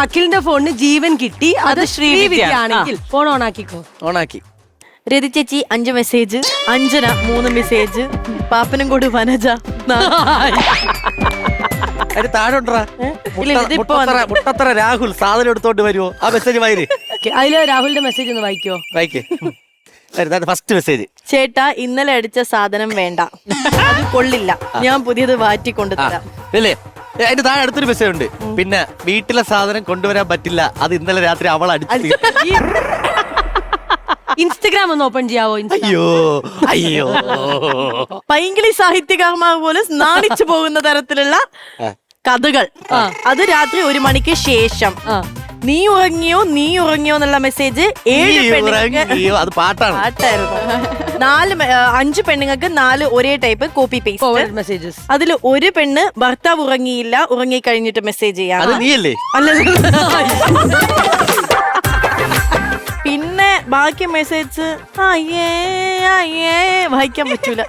അഖിലിന്റെ ഫോണിന് ജീവൻ കിട്ടി, അത് ശ്രീവിദ്യ ആണെങ്കിൽ ഫോൺ ഓൺ ആക്കിക്കോ. ഓണാക്കി. രതി ചേച്ചി 5 മെസ്സേജ്, അഞ്ജന 3 മെസ്സേജ്, പാപ്പനും കൂടി വനജ അതിന് താഴെ മുട്ടത്തറ രാഹുൽ സാധനം എടുത്തോണ്ട് വരുമോ? ആ മെസ്സേജ് വായിര്. അതില് രാഹുലിന്റെ മെസ്സേജ് ഒന്ന് വായിക്കോ. വായിക്കേ. First message. ചേട്ടാ ഇന്നലെ അടിച്ച സാധനം വേണ്ട, അത് കൊള്ളില്ല, ഞാൻ പുതിയത് മാറ്റിക്കൊണ്ടു തരാം. അല്ലേ? അതിന്റെ താഴെ അടുത്തൊരു മെസ്സേജ് ഉണ്ട്. പിന്നെ വീട്ടിലെ സാധനം കൊണ്ടുവരാൻ പറ്റില്ല, അത് ഇന്നലെ രാത്രി അവൾ അടിച്ചു. ഇൻസ്റ്റഗ്രാം ഒന്ന് ഓപ്പൺ ചെയ്യാവോ? അയ്യോ അയ്യോ, പൈങ്കിളി സാഹിത്യകാരന്മാർ പോലും നാണിച്ചു പോകുന്ന തരത്തിലുള്ള കഥകൾ. അത് രാത്രി 1 മണിക്ക് ശേഷം. നീ ഉറങ്ങിയോ എന്നുള്ള മെസ്സേജ് 7 പെണ്ണുങ്ങൾക്ക്. അത് പാട്ടാണ്. പാട്ടായിരുന്നു. 5 പെണ്ണുങ്ങൾക്ക് 4 ഒരേ ടൈപ്പ് കോപ്പി പേസ്റ്റ് മെസ്സേജസ്. അതിൽ ഒരു പെണ്ണ് ഭർത്താവ് ഉറങ്ങിയില്ല, ഉറങ്ങി കഴിഞ്ഞിട്ട് മെസ്സേജ് ചെയ്യാം. അത് നീയല്ലേ? പിന്നെ ബാക്കി മെസ്സേജ് വായിക്കാൻ പറ്റൂല.